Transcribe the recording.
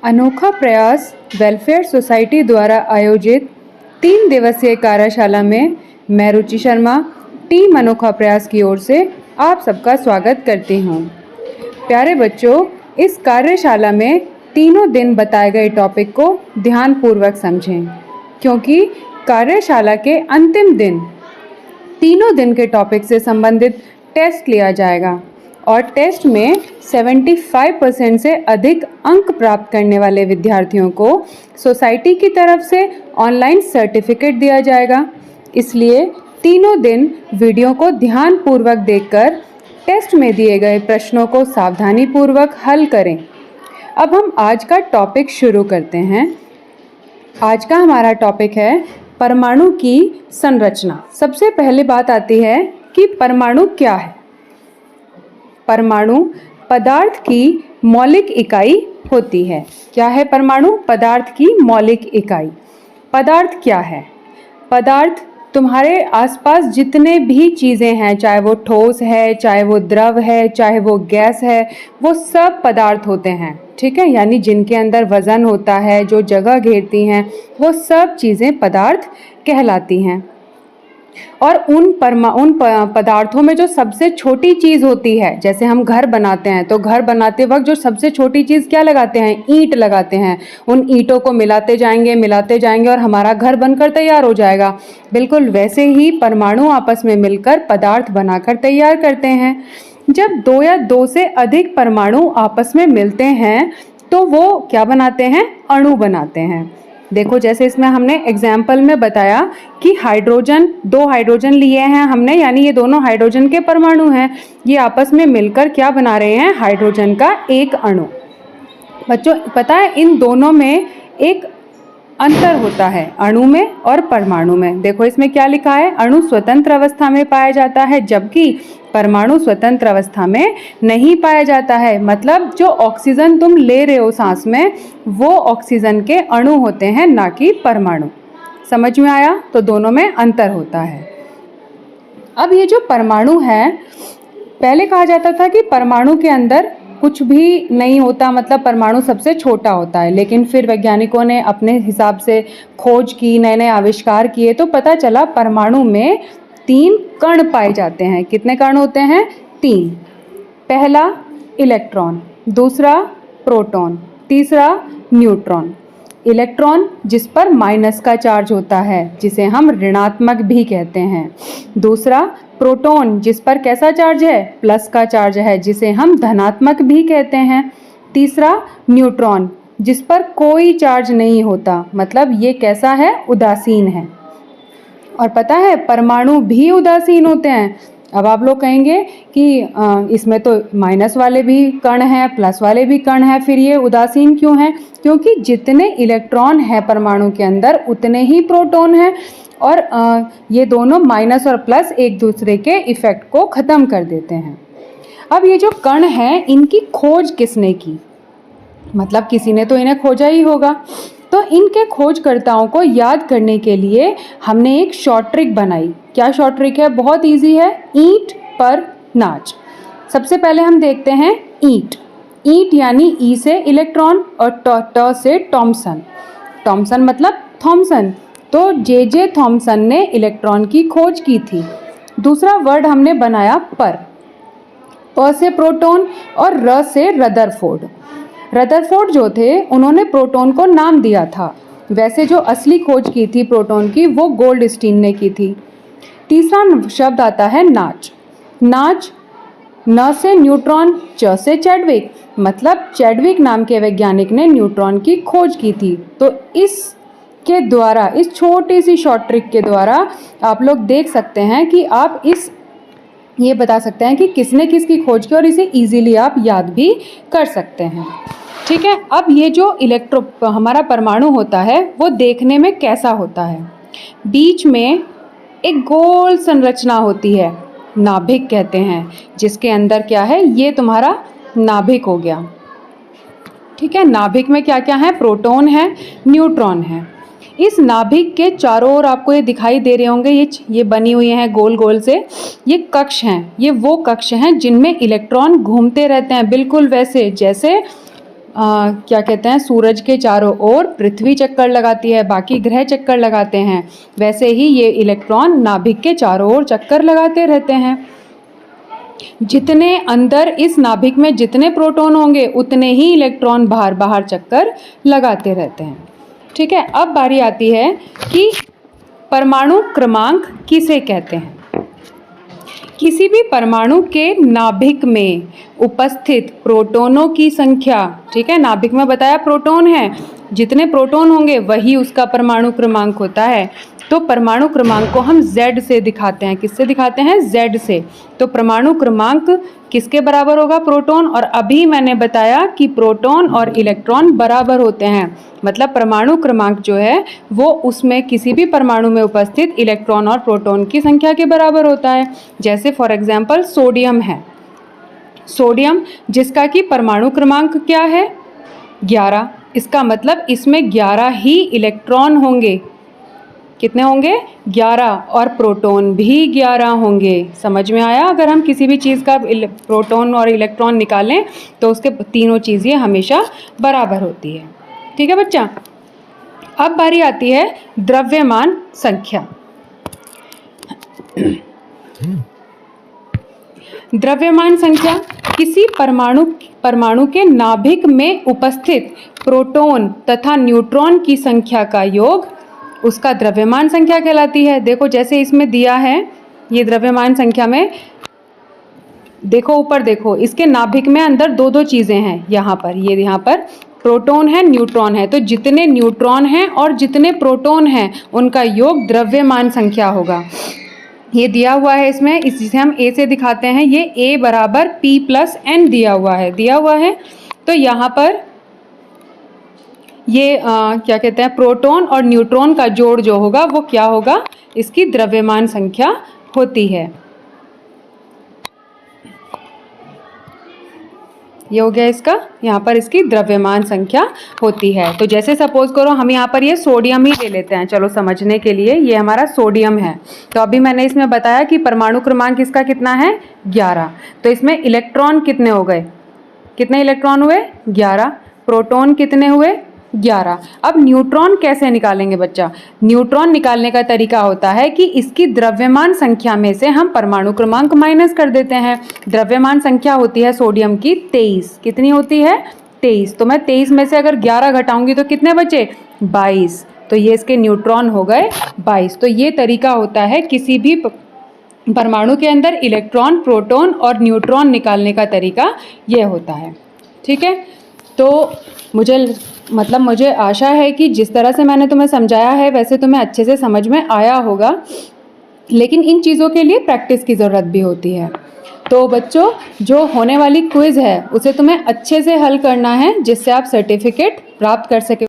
अनोखा प्रयास welfare society द्वारा आयोजित 3 दिवसीय कार्यशाला में मैं रुचि शर्मा टीम अनोखा प्रयास की ओर से आप सबका स्वागत करती हूँ। प्यारे बच्चों, इस कार्यशाला में तीनों दिन बताए गए टॉपिक को ध्यानपूर्वक समझें, क्योंकि कार्यशाला के अंतिम दिन तीनों दिन के टॉपिक से संबंधित टेस्ट लिया जाएगा और टेस्ट में 75% से अधिक अंक प्राप्त करने वाले विद्यार्थियों को सोसाइटी की तरफ से ऑनलाइन सर्टिफिकेट दिया जाएगा। इसलिए तीनों दिन वीडियो को ध्यानपूर्वक देखकर टेस्ट में दिए गए प्रश्नों को सावधानीपूर्वक हल करें। अब हम आज का टॉपिक शुरू करते हैं। आज का हमारा टॉपिक है परमाणु की संरचना। सबसे पहले बात आती है कि परमाणु क्या है। परमाणु पदार्थ की मौलिक इकाई होती है। क्या है परमाणु? पदार्थ की मौलिक इकाई। पदार्थ क्या है? पदार्थ तुम्हारे आसपास जितने भी चीज़ें हैं, चाहे वो ठोस है, चाहे वो द्रव है, चाहे वो गैस है, वो सब पदार्थ होते हैं। ठीक है, यानी जिनके अंदर वज़न होता है, जो जगह घेरती हैं, वो सब चीज़ें पदार्थ कहलाती हैं। और उन पदार्थों में जो सबसे छोटी चीज़ होती है, जैसे हम घर बनाते हैं तो घर बनाते वक्त जो सबसे छोटी चीज़ क्या लगाते हैं? ईंट लगाते हैं। उन ईंटों को मिलाते जाएंगे और हमारा घर बनकर तैयार हो जाएगा। बिल्कुल वैसे ही परमाणु आपस में मिलकर पदार्थ बनाकर तैयार करते हैं। जब दो या दो से अधिक परमाणु आपस में मिलते हैं तो वो क्या बनाते हैं? अणु बनाते हैं। देखो, जैसे इसमें हमने एग्जाम्पल में बताया कि दो हाइड्रोजन लिए हैं हमने, यानी ये दोनों हाइड्रोजन के परमाणु हैं। ये आपस में मिलकर क्या बना रहे हैं? हाइड्रोजन का एक अणु। बच्चों, पता है इन दोनों में एक अंतर होता है, अणु में और परमाणु में। देखो इसमें क्या लिखा है? अणु स्वतंत्र अवस्था में पाया जाता है, जबकि परमाणु स्वतंत्र अवस्था में नहीं पाया जाता है। मतलब जो ऑक्सीजन तुम ले रहे हो सांस में, वो ऑक्सीजन के अणु होते हैं, ना कि परमाणु। समझ में आया? तो दोनों में अंतर होता है। अब ये जो परमाणु है, पहले कहा जाता था कि परमाणु के अंदर कुछ भी नहीं होता, मतलब परमाणु सबसे छोटा होता है। लेकिन फिर वैज्ञानिकों ने अपने हिसाब से खोज की, नए नए आविष्कार किए, तो पता चला परमाणु में 3 कण पाए जाते हैं। कितने कण होते हैं? 3। पहला इलेक्ट्रॉन, दूसरा प्रोटॉन, तीसरा न्यूट्रॉन। इलेक्ट्रॉन जिस पर माइनस का चार्ज होता है, जिसे हम ऋणात्मक भी कहते हैं। दूसरा प्रोटॉन जिस पर कैसा चार्ज है? प्लस का चार्ज है, जिसे हम धनात्मक भी कहते हैं। तीसरा न्यूट्रॉन जिस पर कोई चार्ज नहीं होता, मतलब ये कैसा है? उदासीन है। और पता है परमाणु भी उदासीन होते हैं। अब आप लोग कहेंगे कि इसमें तो माइनस वाले भी कण हैं, प्लस वाले भी कण हैं, फिर ये उदासीन क्यों हैं? क्योंकि जितने इलेक्ट्रॉन हैं परमाणु के अंदर, उतने ही प्रोटॉन हैं। और ये दोनों माइनस और प्लस एक दूसरे के इफेक्ट को ख़त्म कर देते हैं। अब ये जो कण हैं, इनकी खोज किसने की? मतलब किसी ने तो इन्हें खोजा ही होगा। तो इनके खोजकर्ताओं को याद करने के लिए हमने एक शॉर्ट ट्रिक बनाई। क्या शॉर्ट ट्रिक है? बहुत इजी है। ईंट पर नाच। सबसे पहले हम देखते हैं ईंट। ईंट यानी ई से इलेक्ट्रॉन और ट से टॉमसन। टॉमसन मतलब थॉमसन। तो जे थॉमसन ने इलेक्ट्रॉन की खोज की थी। दूसरा वर्ड हमने बनाया पर। प से प्रोटॉन और र से रदरफोर्ड। रदरफोर्ड जो थे, उन्होंने प्रोटॉन को नाम दिया था। वैसे जो असली खोज की थी प्रोटॉन की, वो गोल्डस्टीन ने की थी। तीसरा शब्द आता है नाच। नाच, न से न्यूट्रॉन, च से चैडविक, मतलब चैडविक नाम के वैज्ञानिक ने न्यूट्रॉन की खोज की थी। तो इसके द्वारा, इस छोटी सी शॉर्ट ट्रिक के द्वारा आप लोग देख सकते हैं कि आप ये बता सकते हैं कि किसने किसकी खोज की, और इसे इजीली आप याद भी कर सकते हैं। ठीक है। अब ये जो हमारा परमाणु होता है, वो देखने में कैसा होता है? बीच में एक गोल संरचना होती है, नाभिक कहते हैं, जिसके अंदर क्या है? ये तुम्हारा नाभिक हो गया। ठीक है। नाभिक में क्या क्या है? प्रोटॉन है, न्यूट्रॉन है। इस नाभिक के चारों ओर आपको ये दिखाई दे रहे होंगे, ये बनी हुई हैं गोल गोल से, ये कक्ष हैं। ये वो कक्ष हैं जिनमें इलेक्ट्रॉन घूमते रहते हैं, बिल्कुल वैसे जैसे क्या कहते हैं, सूरज के चारों ओर पृथ्वी चक्कर लगाती है, बाकी ग्रह चक्कर लगाते हैं, वैसे ही ये इलेक्ट्रॉन नाभिक के चारों ओर चक्कर लगाते रहते हैं। जितने अंदर इस नाभिक में जितने प्रोटॉन होंगे उतने ही इलेक्ट्रॉन बाहर बाहर चक्कर लगाते रहते हैं। ठीक है, अब बारी आती है कि परमाणु क्रमांक किसे कहते हैं। किसी भी परमाणु के नाभिक में उपस्थित प्रोटॉनों की संख्या, ठीक है, नाभिक में बताया प्रोटॉन है, जितने प्रोटॉन होंगे वही उसका परमाणु क्रमांक होता है। तो परमाणु क्रमांक को हम Z से दिखाते हैं। किससे दिखाते हैं? Z से। तो परमाणु क्रमांक किसके बराबर होगा? प्रोटॉन। और अभी मैंने बताया कि प्रोटॉन और इलेक्ट्रॉन बराबर होते हैं, मतलब परमाणु क्रमांक जो है वो उसमें किसी भी परमाणु में उपस्थित इलेक्ट्रॉन और प्रोटॉन की संख्या के बराबर होता है। जैसे फॉर एग्जाम्पल सोडियम है, सोडियम जिसका कि परमाणु क्रमांक क्या है? 11। इसका मतलब इसमें 11 ही इलेक्ट्रॉन होंगे। कितने होंगे? 11। और प्रोटॉन भी 11 होंगे। समझ में आया? अगर हम किसी भी चीज़ का प्रोटॉन और इलेक्ट्रॉन निकालें तो उसके तीनों चीज़ें हमेशा बराबर होती है। ठीक है बच्चा। अब बारी आती है द्रव्यमान संख्या। द्रव्यमान संख्या किसी परमाणु के नाभिक में उपस्थित प्रोटॉन तथा न्यूट्रॉन की संख्या का योग उसका द्रव्यमान संख्या कहलाती है। देखो जैसे इसमें दिया है, ये द्रव्यमान संख्या में देखो, ऊपर देखो, इसके नाभिक में अंदर दो दो चीज़ें हैं। यहाँ पर प्रोटॉन है, न्यूट्रॉन है। तो जितने न्यूट्रॉन हैं और जितने प्रोटॉन हैं उनका योग द्रव्यमान संख्या होगा। ये दिया हुआ है इसमें, जिसे हम A से दिखाते हैं। ये A बराबर P+N दिया हुआ है। तो यहाँ पर ये क्या कहते हैं, प्रोटॉन और न्यूट्रॉन का जोड़ जो होगा वो क्या होगा? इसकी द्रव्यमान संख्या होती है। ये हो गया इसका, यहाँ पर इसकी द्रव्यमान संख्या होती है। तो जैसे सपोज करो हम यहाँ पर ये सोडियम ही ले लेते हैं, चलो समझने के लिए। ये हमारा सोडियम है। तो अभी मैंने इसमें बताया कि परमाणु क्रमांक इसका कितना है? 11। तो इसमें इलेक्ट्रॉन कितने हो गए? कितने इलेक्ट्रॉन हुए? 11। प्रोटॉन कितने हुए? 11। अब न्यूट्रॉन कैसे निकालेंगे बच्चा? न्यूट्रॉन निकालने का तरीका होता है कि इसकी द्रव्यमान संख्या में से हम परमाणु क्रमांक माइनस कर देते हैं। द्रव्यमान संख्या होती है सोडियम की 23। कितनी होती है? 23। तो मैं 23 में से अगर 11 घटाऊंगी तो कितने बचे? 22। तो ये इसके न्यूट्रॉन हो गए 22। तो ये तरीका होता है किसी भी परमाणु के अंदर इलेक्ट्रॉन, प्रोटॉन और न्यूट्रॉन निकालने का तरीका ये होता है। ठीक है। तो मुझे आशा है कि जिस तरह से मैंने तुम्हें समझाया है वैसे तुम्हें अच्छे से समझ में आया होगा, लेकिन इन चीज़ों के लिए प्रैक्टिस की ज़रूरत भी होती है। तो बच्चों, जो होने वाली क्विज़ है उसे तुम्हें अच्छे से हल करना है, जिससे आप सर्टिफिकेट प्राप्त कर सके।